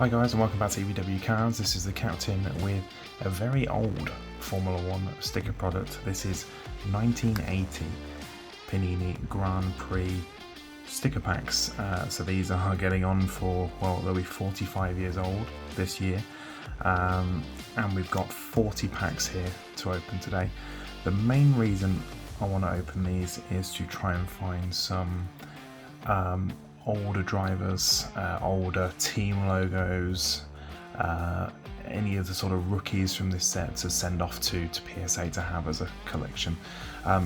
Hi guys and welcome back to EVW Cars. This is the Captain with a very old Formula 1 sticker product. This is 1980 Panini Grand Prix sticker packs. So these are getting on for, well, they'll be 45 years old this year. And we've got 40 packs here to open today. The main reason I want to open these is to try and find some older drivers, older team logos, any of the sort of rookies from this set to send off to PSA to have as a collection.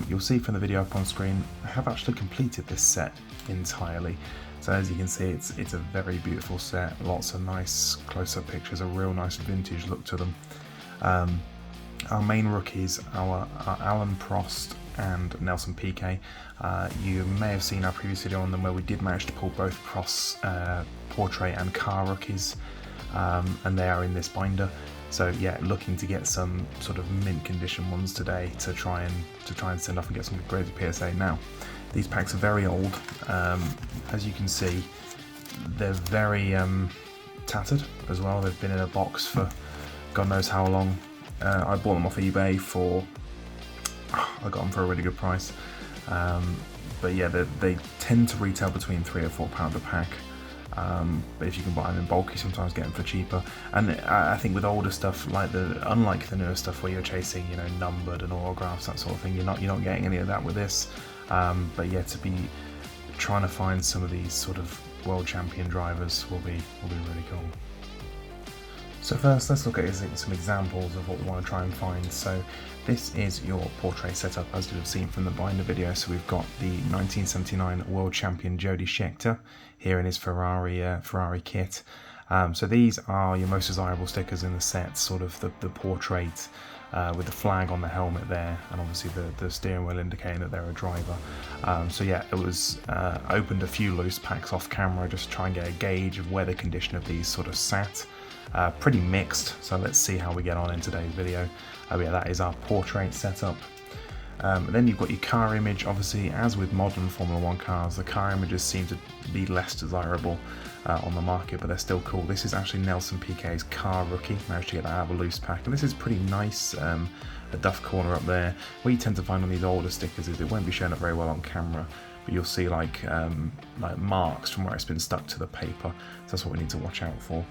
You'll see from the video up on screen, I have actually completed this set entirely. So as you can see, it's a very beautiful set, lots of nice close-up pictures, a real nice vintage look to them. Our main rookies are Alan Prost and Nelson Piquet. You may have seen our previous video on them where we did manage to pull both Prost's portrait and car rookies, and they are in this binder. So yeah, looking to get some sort of mint condition ones today to try and send off and get some good grades of PSA. Now, these packs are very old. As you can see, they're very tattered as well. They've been in a box for God knows how long. I bought them off eBay for, I got them for a really good price. But yeah, they tend to retail between £3 or £4 a pack. But if you can buy them in bulk, you sometimes get them for cheaper. And I think with older stuff, unlike the newer stuff where you're chasing, you know, numbered and autographs, that sort of thing, you're not getting any of that with this. But yeah, to be trying to find some of these sort of world champion drivers will be really cool. So first, let's look at some examples of what we want to try and find. So this is your portrait setup, as you've seen from the binder video. So we've got the 1979 world champion Jody Scheckter here in his Ferrari kit. So these are your most desirable stickers in the set, sort of the portrait with the flag on the helmet there, and obviously the steering wheel indicating that they're a driver. So yeah, it was opened a few loose packs off camera just to try and get a gauge of where the condition of these sort of sat. Pretty mixed, so let's see how we get on in today's video. Yeah, that is our portrait setup. Then you've got your car image. Obviously, as with modern Formula 1 cars, the car images seem to be less desirable on the market, but they're still cool. This is actually Nelson Piquet's car rookie. Managed to get that out of a loose pack, and this is pretty nice. A duff corner up there. What you tend to find on these older stickers is it won't be shown up very well on camera, but you'll see like marks from where it's been stuck to the paper. So that's what we need to watch out for.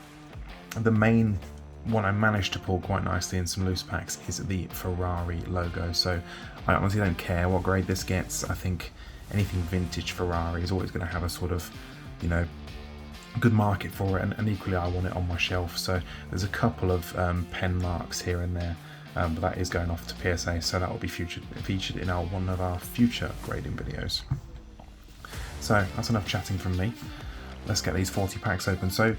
The main one I managed to pull quite nicely in some loose packs is the Ferrari logo. So I honestly don't care what grade this gets. I think anything vintage Ferrari is always going to have a sort of, you know, good market for it, and equally I want it on my shelf. So there's a couple of pen marks here and there, but that is going off to PSA, so that will be featured in one of our future grading videos. So that's enough chatting from me. Let's get these 40 packs open. So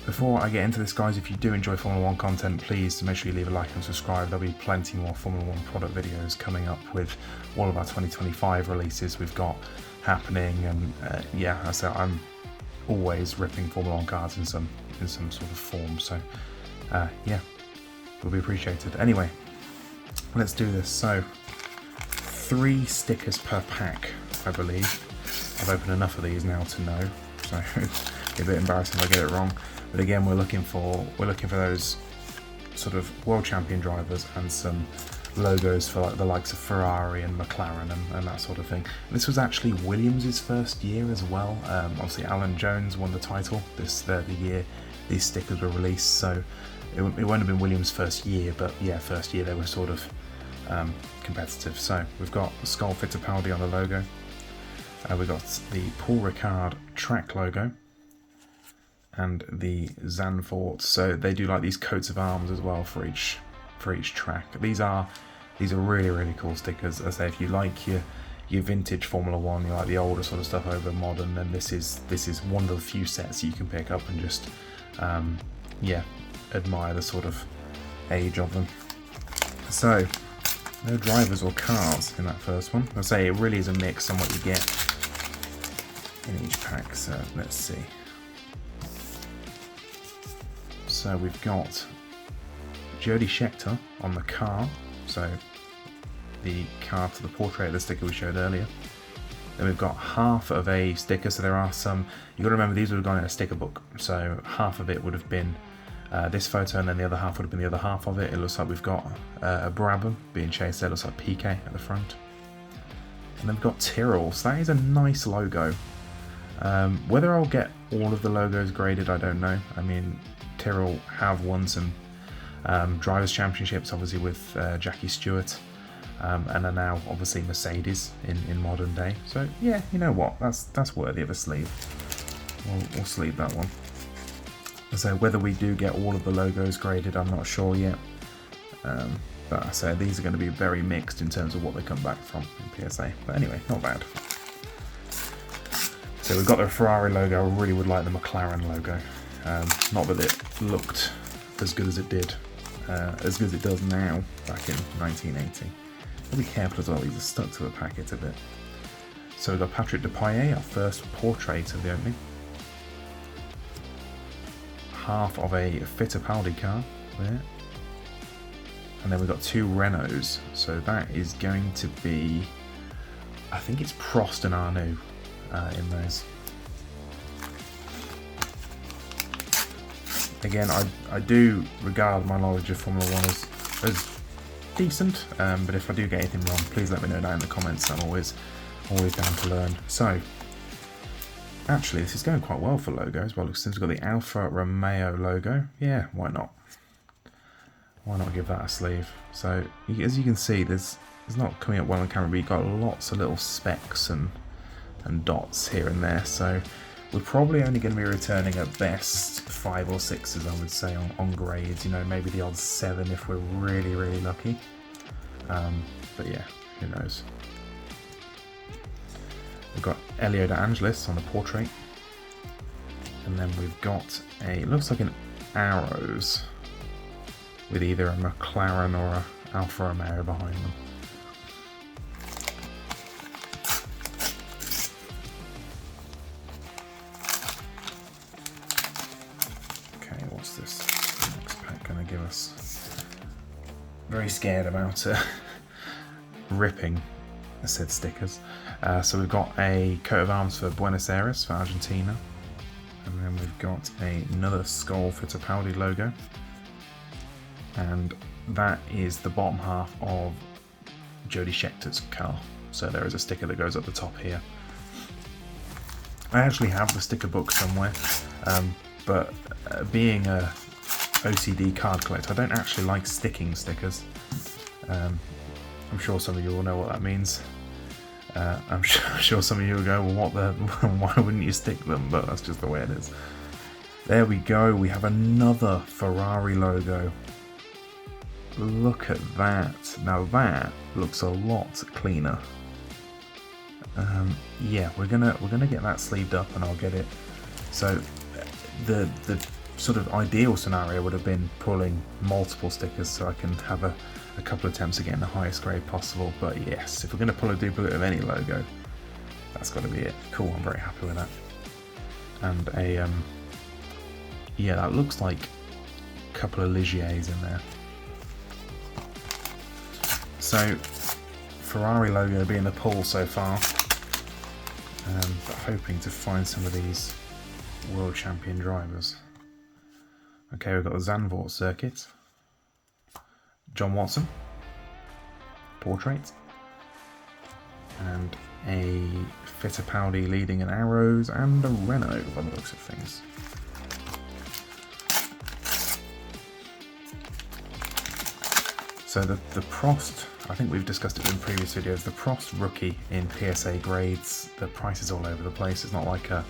before I get into this, guys, if you do enjoy Formula 1 content, please make sure you leave a like and subscribe. There'll be plenty more Formula 1 product videos coming up with all of our 2025 releases we've got happening. And yeah, so I'm always ripping Formula 1 cards in some sort of form. So yeah, will be appreciated. Anyway, let's do this. So 3 stickers per pack, I believe. I've opened enough of these now to know. So it's a bit embarrassing if I get it wrong. But again, we're looking for those sort of world champion drivers and some logos for like the likes of Ferrari and McLaren and that sort of thing. And this was actually Williams' first year as well. Obviously, Alan Jones won the title the year these stickers were released. So it won't have been Williams' first year, but yeah, first year they were sort of competitive. So we've got Skull Fittipaldi on the logo. We've got the Paul Ricard track logo and the Zandvoort. So they do like these coats of arms as well for each track. These are really cool stickers. As I say, if you like your vintage Formula 1, you like the older sort of stuff over modern, then this is one of the few sets that you can pick up and just yeah, admire the sort of age of them. So no drivers or cars in that first one. I say it really is a mix on what you get in each pack. So let's see. So we've got Jody Scheckter on the car, so the car to the portrait of the sticker we showed earlier. Then we've got half of a sticker, so there are some, you've got to remember these would have gone in a sticker book, so half of it would have been this photo, and then the other half would have been the other half of it. It looks like we've got a Brabham being chased there, looks like PK at the front. And then we've got Tyrrell, so that is a nice logo. Whether I'll get all of the logos graded, I don't know. I mean, Tyrrell have won some Drivers' Championships, obviously with Jackie Stewart. And are now obviously Mercedes in modern day. So yeah, you know what? That's worthy of a sleeve. We'll sleeve that one. So whether we do get all of the logos graded, I'm not sure yet. But I say these are going to be very mixed in terms of what they come back from in PSA. But anyway, not bad. So we've got the Ferrari logo. I really would like the McLaren logo. Not that it looked as good as it did, as good as it does now back in 1980. Be careful as well, these are stuck to the packet a bit. So we've got Patrick Depailler, our first portrait of the opening. Half of a Fittipaldi car there. And then we've got two Renaults, so that is going to be, I think it's Prost and Arnoux in those. Again, I do regard my knowledge of Formula 1 as decent, but if I do get anything wrong, please let me know down in the comments. I'm always down to learn. So actually this is going quite well for logos. Well, since we've got the Alfa Romeo logo, yeah, why not give that a sleeve. So as you can see, it's not coming up well on camera, but you've got lots of little specks and dots here and there, so we're probably only going to be returning at best 5 or 6s, I would say, on grades. You know, maybe the odd 7 if we're really, really lucky. But yeah, who knows. We've got Elio De Angelis on the portrait. And then we've got it looks like an Arrows with either a McLaren or a Alfa Romeo behind them. What's this next pack going to give us? Very scared about ripping said stickers. So we've got a coat of arms for Buenos Aires for Argentina, and then we've got another Skull Fittipaldi logo, and that is the bottom half of Jody Scheckter's car. So there is a sticker that goes up the top here. I actually have the sticker book somewhere, but being a OCD card collector, I don't actually like sticking stickers. I'm sure some of you will know what that means. I'm sure some of you will go, well, why wouldn't you stick them? But that's just the way it is. There we go, we have another Ferrari logo. Look at that. Now that looks a lot cleaner. Yeah, we're gonna get that sleeved up, and I'll get it. So the sort of ideal scenario would have been pulling multiple stickers so I can have a couple of attempts at getting the highest grade possible. But yes, if we're going to pull a duplicate of any logo, that's got to be it. Cool, I'm very happy with that. And yeah, that looks like a couple of Ligiers in there. So Ferrari logo being the pull so far, but hoping to find some of these world champion drivers. Okay, we've got the Zandvoort circuit, John Watson, portrait, and a Fittipaldi leading an Arrows and a Renault by the looks of things. So the Prost, I think we've discussed it in previous videos, the Prost rookie in PSA grades, the price is all over the place. It's not like a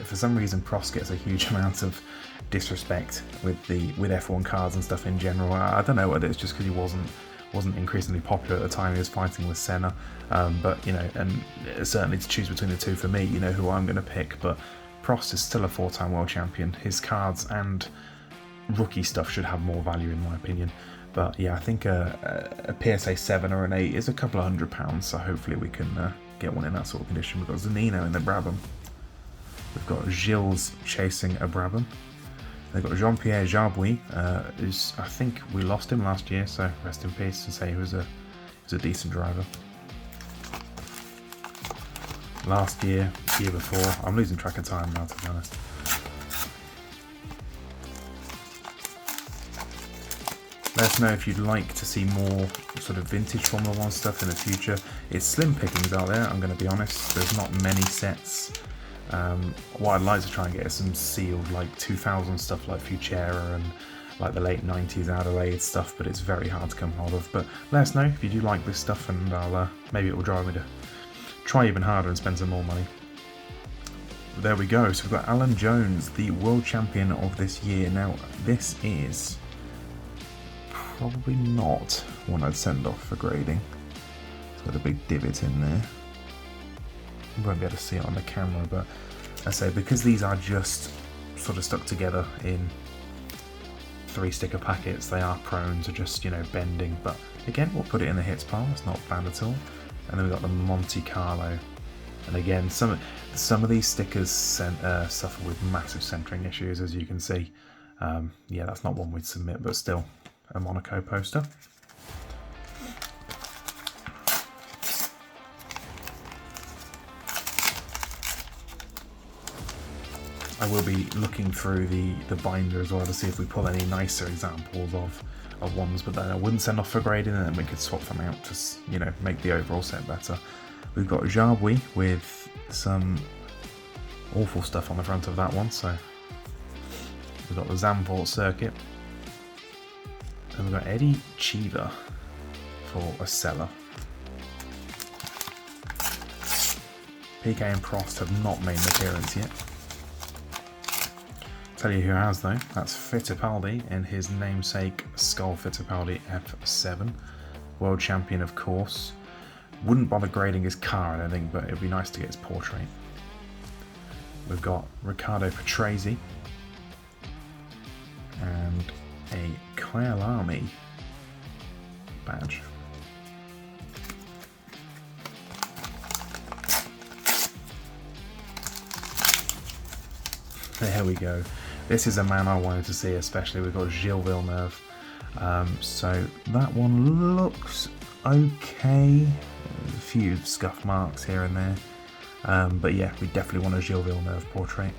for some reason Prost gets a huge amount of disrespect with F1 cars and stuff in general. I don't know whether it's just because he wasn't increasingly popular at the time he was fighting with Senna, but you know, and certainly to choose between the two for me, you know who I'm going to pick. But Prost is still a 4-time world champion. His cards and rookie stuff should have more value in my opinion. But yeah, I think a PSA 7 or an 8 is a couple of £100, so hopefully we can get one in that sort of condition. We've got Zanino in the Brabham. We've got Gilles chasing a Brabham. They've got Jean-Pierre Jabouille, who's, I think we lost him last year, so rest in peace, and say he was a decent driver. last year, year before. I'm losing track of time now, to be honest. Let us know if you'd like to see more sort of vintage Formula 1 stuff in the future. It's slim pickings out there, I'm going to be honest. There's not many sets. What I'd like to try and get is some sealed, like 2000 stuff like Futura and like the late 90s Adelaide stuff, but it's very hard to come hold of. But let us know if you do like this stuff, and I'll maybe it will drive me to try even harder and spend some more money. There we go. So we've got Alan Jones, the world champion of this year. Now, this is probably not one I'd send off for grading. It's got a big divot in there. You won't be able to see it on the camera, but I say because these are just sort of stuck together in 3 sticker packets, they are prone to just, you know, bending. But again, we'll put it in the hits pile. It's not bad at all. And then we've got the Monte Carlo. And again, some of these stickers suffer with massive centering issues, as you can see. Yeah, that's not one we'd submit, but still a Monaco poster. I will be looking through the binder as well to see if we pull any nicer examples of ones, but then I wouldn't send off for grading, and then we could swap them out to, you know, make the overall set better. We've got Jabouille with some awful stuff on the front of that one. So we've got the Zandvoort circuit, and we've got Eddie Cheever for a seller. PK and Prost have not made an appearance yet. Tell you who has though, that's Fittipaldi in his namesake Skull Fittipaldi F7, world champion of course. Wouldn't bother grading his car, I don't think, but it'd be nice to get his portrait. We've got Riccardo Patrese and a Kyalami badge. There we go. This is a man I wanted to see, especially. We've got Gilles Villeneuve. So that one looks okay. A few scuff marks here and there. But yeah, we definitely want a Gilles Villeneuve portrait.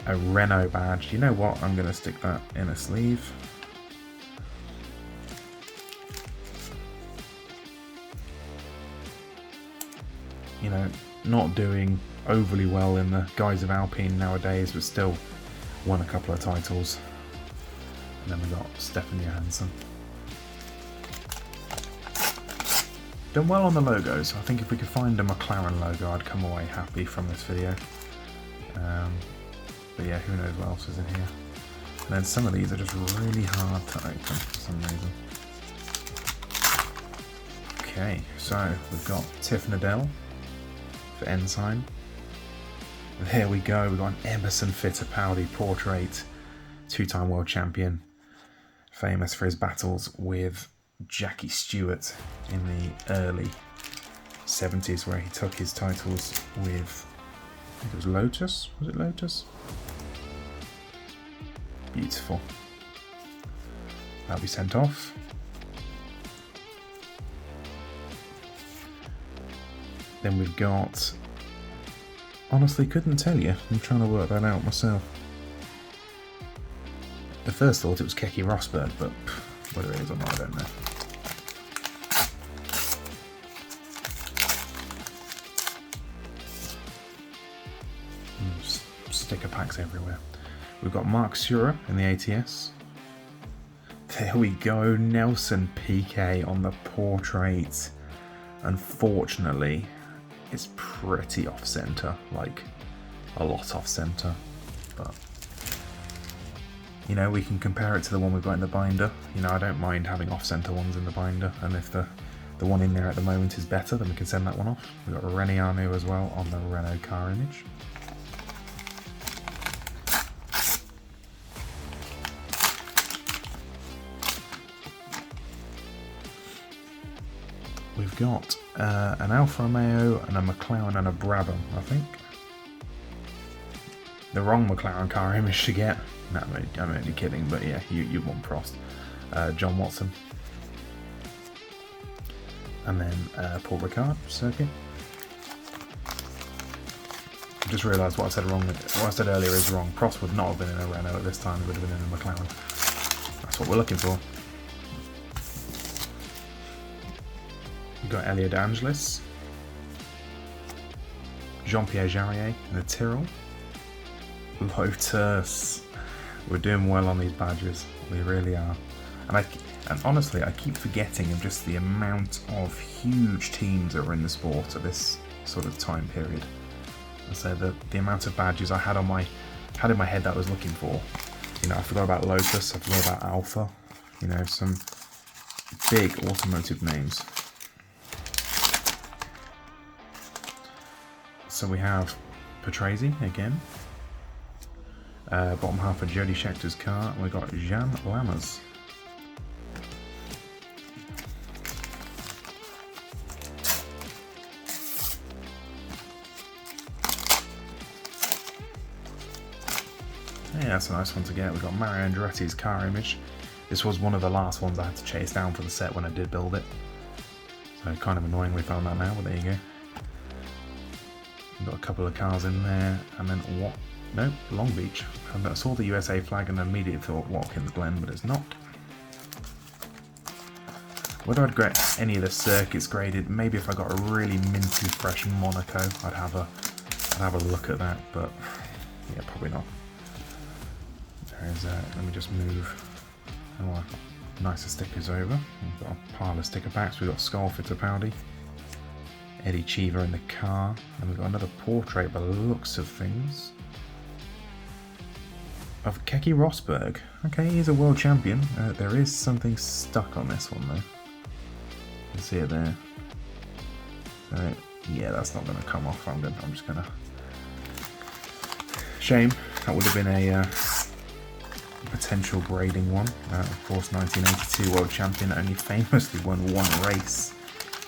A Renault badge. You know what? I'm going to stick that in a sleeve. You know, not doing overly well in the guise of Alpine nowadays, but still won a couple of titles. And then we got Stefan Johansson. Done well on the logos. I think if we could find a McLaren logo, I'd come away happy from this video. But yeah, who knows what else is in here. And then some of these are just really hard to open for some reason. Okay, so we've got Tiff Nadell for Ensign. There we go, we've got an Emerson Fittipaldi portrait, 2-time world champion, famous for his battles with Jackie Stewart in the early 70s, where he took his titles with, I think it was Lotus, was it Lotus? Beautiful. That'll be sent off. Then we've got, honestly couldn't tell you, I'm trying to work that out myself. At first thought it was Keke Rosberg, but whether it is or not I don't know. Sticker packs everywhere. We've got Mark Surer in the ATS. There we go, Nelson Piquet on the portrait. Unfortunately, it's pretty off-center, like a lot off-center, but you know, we can compare it to the one we've got in the binder. You know, I don't mind having off-center ones in the binder, and if the one in there at the moment is better, then we can send that one off. We've got Rene Arnoux as well on the Renault car image. We've got an Alfa Romeo and a McLaren and a Brabham, I think. The wrong McLaren car image to get. No, I'm only kidding, but yeah, you want Prost. John Watson. And then Paul Ricard circuit. just realised what I said wrong. What I said earlier is wrong. Prost would not have been in a Renault at this time. He would have been in a McLaren. That's what we're looking for. We've got Elio De Angelis, Jean-Pierre Jarier in the Tyrrell, Lotus. We're doing well on these badges. We really are. And honestly, I keep forgetting of just the amount of huge teams that were in the sport at this sort of time period. And so the amount of badges I had in my head that I was looking for. You know, I forgot about Lotus, I forgot about Alpha. You know, some big automotive names. So we have Prix again. Bottom half of Jody Scheckter's car. And we've got Jan Lammers. Yeah, that's a nice one to get. We've got Mario Andretti's car image. This was one of the last ones I had to chase down for the set when I did build it. So kind of annoying we found that now, but there you go. We've got a couple of cars in there, and then what? Nope, Long Beach. I saw the USA flag and immediately thought Watkins Glen, but it's not. Whether I'd get any of the circuits graded, maybe if I got a really minty fresh Monaco, I'd have a look at that, but yeah, probably not. There's let me just move our nicer stickers over. We've got a pile of sticker packs. We've got Skull Fittipaldi, Eddie Cheever in the car, and we've got another portrait by the looks of things of Keke Rosberg. Okay, he's a world champion. There is something stuck on this one though. You can see it there. So yeah, that's not going to come off. I'm just going to. Shame. That would have been a potential grading one. Of course, 1982 world champion, only famously won one race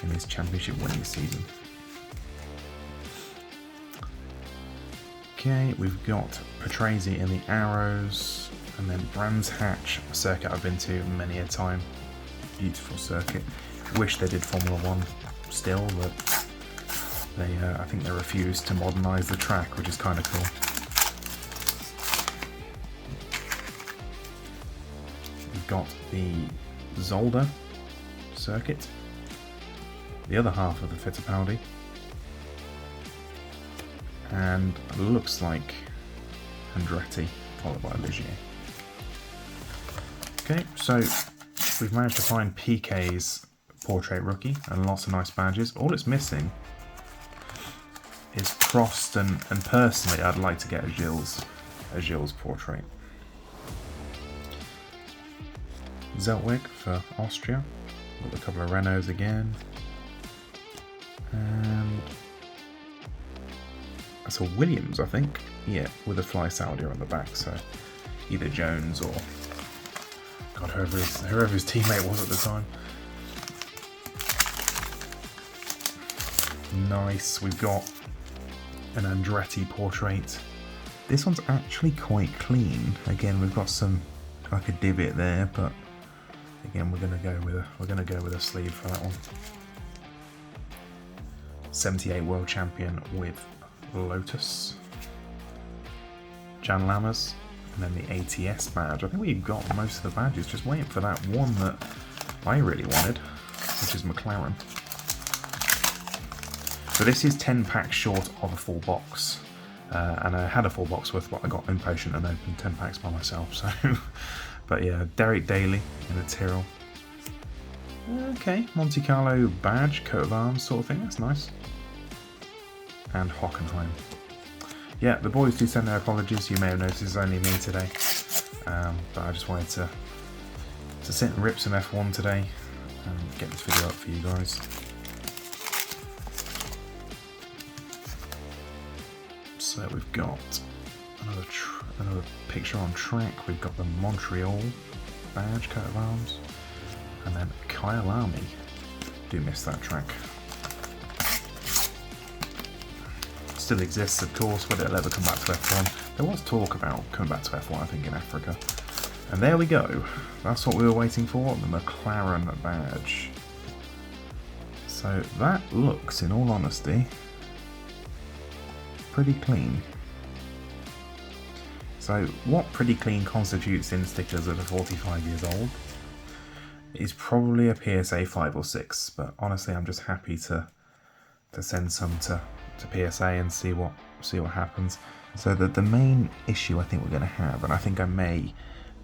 in his championship winning season. Okay, we've got Patrese in the Arrows, and then Brands Hatch, a circuit I've been to many a time. Beautiful circuit. Wish they did Formula 1 still, but they, I think they refused to modernise the track, which is kind of cool. We've got the Zolder circuit, the other half of the Fittipaldi, and it looks like Andretti followed by Ligier. Okay, so we've managed to find PK's portrait rookie and lots of nice badges. All it's missing is Prost, and personally I'd like to get a Gilles portrait. Zeltweg for Austria, got a couple of Renaults again, and that's a Williams, I think. Yeah, with a Fly Saudi on the back, so either Jones or God, whoever his teammate was at the time. Nice. We've got an Andretti portrait. This one's actually quite clean. Again, we've got some like a divot there, but again, we're gonna go with a sleeve for that one. 78 world champion with Lotus. Jan Lammers, and then the ATS badge. I think we've got most of the badges, just waiting for that one that I really wanted, which is McLaren. So this is 10 packs short of a full box, and I had a full box worth, but I got impatient and opened 10 packs by myself. So, but yeah, Derek Daly in the Tyrrell. Okay, Monte Carlo badge, coat of arms sort of thing. That's nice. And Hockenheim. Yeah, the boys do send their apologies. You may have noticed it's only me today, but I just wanted to sit and rip some F1 today and get this video up for you guys. So we've got another picture on track. We've got the Montreal badge, coat of arms, and then Kyalami. Do miss that track. Still exists, of course, whether it'll ever come back to F1. There was talk about coming back to F1, I think, in Africa. And there we go. That's what we were waiting for, the McLaren badge. So that looks, in all honesty, pretty clean. So what pretty clean constitutes in stickers that are 45 years old is probably a PSA 5 or 6, but honestly I'm just happy to send some to PSA and see what happens. So the main issue I think we're going to have, and I think I may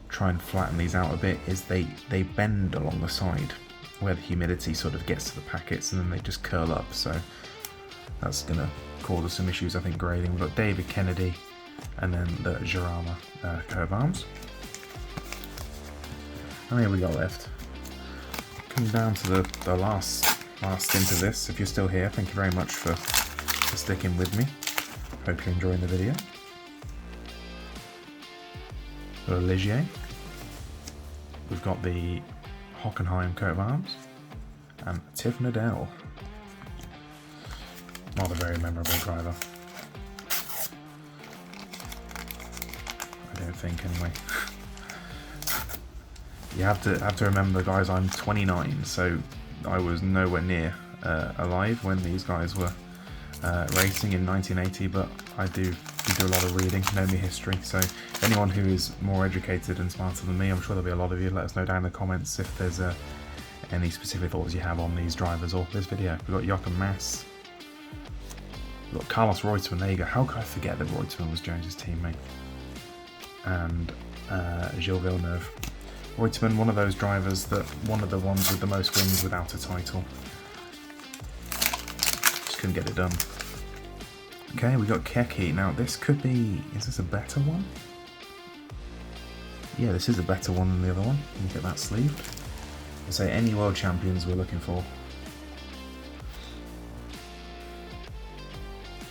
try and flatten these out a bit, is they bend along the side where the humidity sort of gets to the packets, and then they just curl up, so that's going to cause us some issues I think grading. We've got David Kennedy and then the Jarama coat of arms. How many have we got left? Coming down to the last stint of this. If you're still here, thank you very much for sticking with me. Hope you're enjoying the video. Got a Ligier. We've got the Hockenheim coat of arms and Tiff Nadell. Not a very memorable driver, I don't think, anyway. You have to remember, guys, I'm 29, so I was nowhere near alive when these guys were racing in 1980, but I do a lot of reading, know me history, so anyone who is more educated and smarter than me, I'm sure there'll be a lot of you. Let us know down in the comments if there's any specific thoughts you have on these drivers or this video. We've got Jochen Mass, we've got Carlos Reutemann. There you go. How could I forget that Reutemann was Jones's teammate? And Gilles Villeneuve. Reutemann, one of those drivers one of the ones with the most wins without a title. Just couldn't get it done. Okay, we got Keke. Now this could be, is this a better one? Yeah, this is a better one than the other one. Let me get that sleeved. I'll say any world champions we're looking for.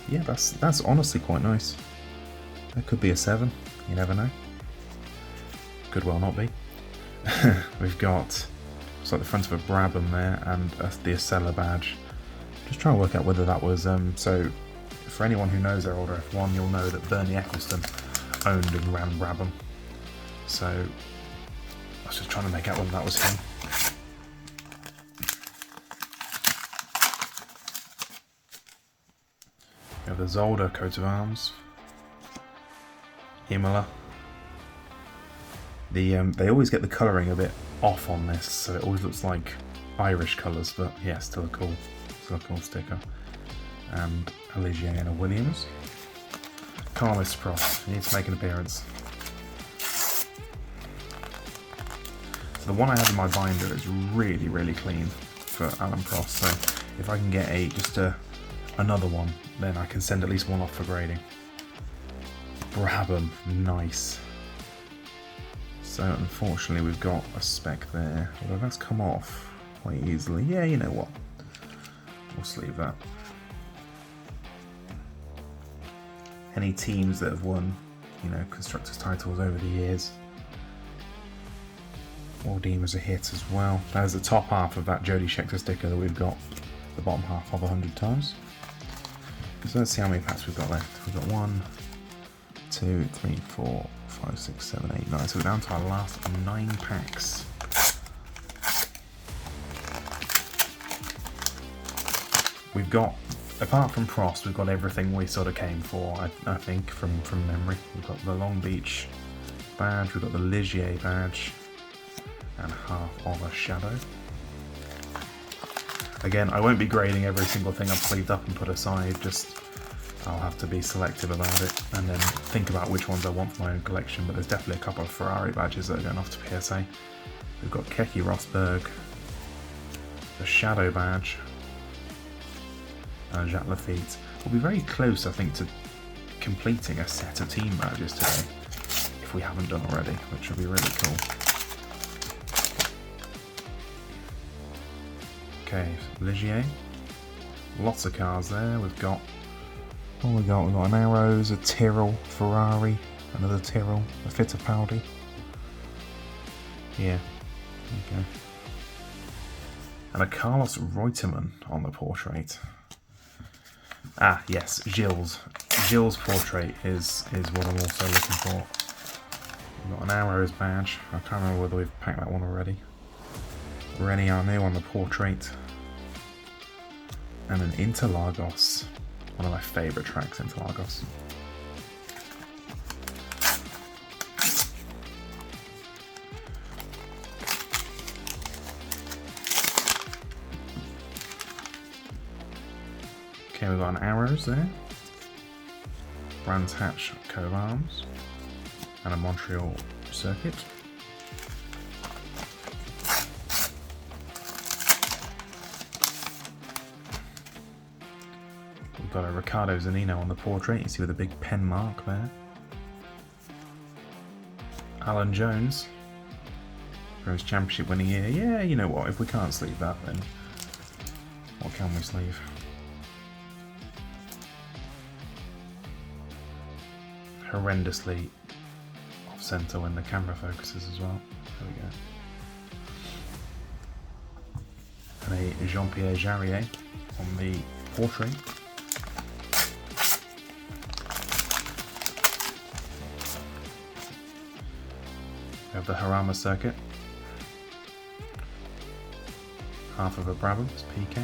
Yeah, that's honestly quite nice. That could be a 7, you never know. Could well not be. We've got, it's like the front of a Brabham there, and the Acela badge. Just trying to work out whether that was, so for anyone who knows their older F1, you'll know that Bernie Eccleston owned and ran Brabham. So I was just trying to make out whether that was him. We have the Zolder coat of arms. Imola. They always get the colouring a bit off on this, so it always looks like Irish colours, but yeah, still a cool sticker. And a Ligier and a Williams. Carlos Prost needs to make an appearance. So the one I have in my binder is really, really clean for Alan Prost, so if I can get another one, then I can send at least one off for grading. Brabham, nice. So unfortunately we've got a spec there, although that's come off quite easily. Yeah, you know what, we'll sleeve that. Any teams that have won, you know, constructors titles over the years, we'll deem as a hit as well. That is the top half of that Jody Scheckter sticker that we've got, the bottom half of 100 times. So let's see how many packs we've got left. We've got 1, 2, 3, 4, 5, 6, 7, 8, 9. So we're down to our last 9 packs. We've got, apart from Prost, we've got everything we sort of came for, I think, from memory. We've got the Long Beach badge, we've got the Ligier badge, and half of a Shadow. Again, I won't be grading every single thing I've sleeved up and put aside, just I'll have to be selective about it and then think about which ones I want for my own collection, but there's definitely a couple of Ferrari badges that are going off to PSA. We've got Keke Rosberg, the Shadow badge, and Jacques Lafitte. We'll be very close, I think, to completing a set of team badges today, if we haven't done already, which will be really cool. Okay, Ligier. Lots of cars there. We've got, what we got? We've got an Arrows, a Tyrrell, Ferrari, another Tyrrell, a Fittipaldi. Yeah, okay. And a Carlos Reutemann on the portrait. Ah, yes, Gilles. Gilles' portrait is what I'm also looking for. We've got an Arrows badge. I can't remember whether we've packed that one already. Rene Arnoux on the portrait. And an Interlagos One of my favourite tracks into Lagos. Okay, we've got an Arrows there, Brands Hatch coat of arms, and a Montreal circuit. We've got a Ricardo Zanino on the portrait, you see with a big pen mark there. Alan Jones for his championship winning year. Yeah, you know what, if we can't sleeve that, then what can we sleeve? Horrendously off centre when the camera focuses as well. There we go. And a Jean-Pierre Jarier on the portrait. We have the Harama circuit. Half of a Brabham, it's PK.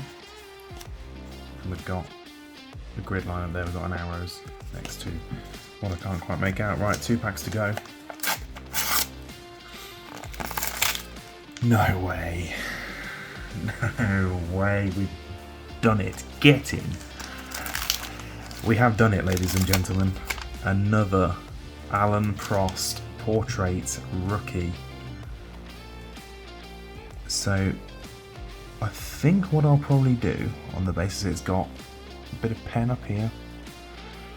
And we've got the grid line up there, we've got an Arrows next to what I can't quite make out. Right, 2 packs to go. No way. No way, we've done it. Get in. We have done it, ladies and gentlemen. Another Alan Prost portrait rookie. So I think what I'll probably do, on the basis it's got a bit of pen up here.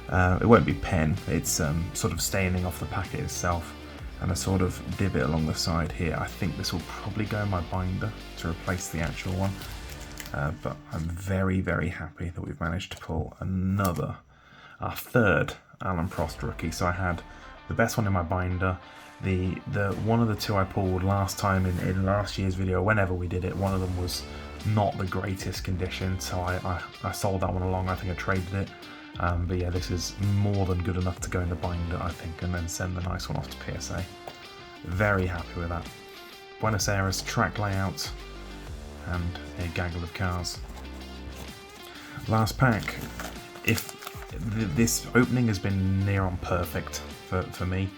It won't be pen, it's sort of staining off the packet itself, and a sort of divot along the side here. I think this will probably go in my binder to replace the actual one, but I'm very, very happy that we've managed to pull our third Alan Prost rookie. So I had the best one in my binder, the one of the two I pulled last time in last year's video, whenever we did it, one of them was not the greatest condition, so I sold that one along. I think I traded it. But yeah, this is more than good enough to go in the binder, I think, and then send the nice one off to PSA. Very happy with that. Buenos Aires track layout and a gaggle of cars. Last pack. If this opening has been near on perfect for me,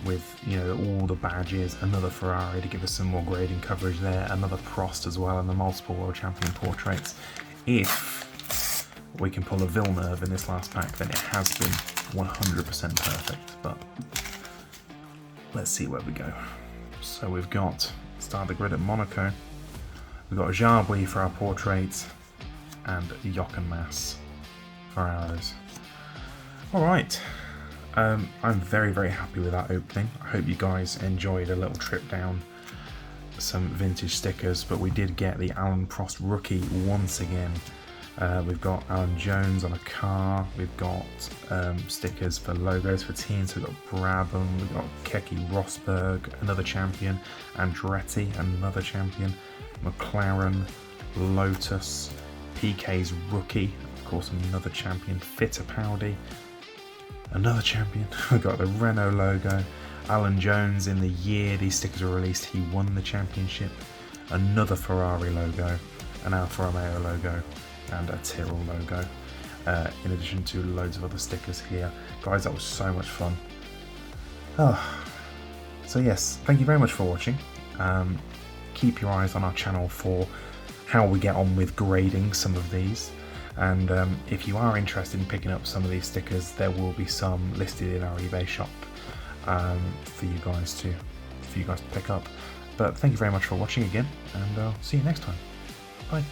with, you know, all the badges, another Ferrari to give us some more grading coverage there, another Prost as well, and the multiple world champion portraits. If we can pull a Villeneuve in this last pack, then it has been 100% perfect, but let's see where we go. So we've got, start the grid at Monaco, we've got Jabouille for our portraits, and Jochen Mass for ours. Alright, I'm very, very happy with that opening. I hope you guys enjoyed a little trip down some vintage stickers, but we did get the Alan Prost rookie once again. We've got Alan Jones on a car, we've got stickers for logos for teams, so we've got Brabham, we've got Keke Rosberg, another champion, Andretti, another champion, McLaren, Lotus, PK's rookie, of course another champion, Fittipaldi, another champion. We've got the Renault logo, Alan Jones in the year these stickers were released, he won the championship, another Ferrari logo, an Alfa Romeo logo, and a Tyrrell logo, in addition to loads of other stickers here. Guys, that was so much fun. So yes, thank you very much for watching. Keep your eyes on our channel for how we get on with grading some of these, and if you are interested in picking up some of these stickers, there will be some listed in our eBay shop for you guys to pick up. But thank you very much for watching again, and I'll see you next time. Bye.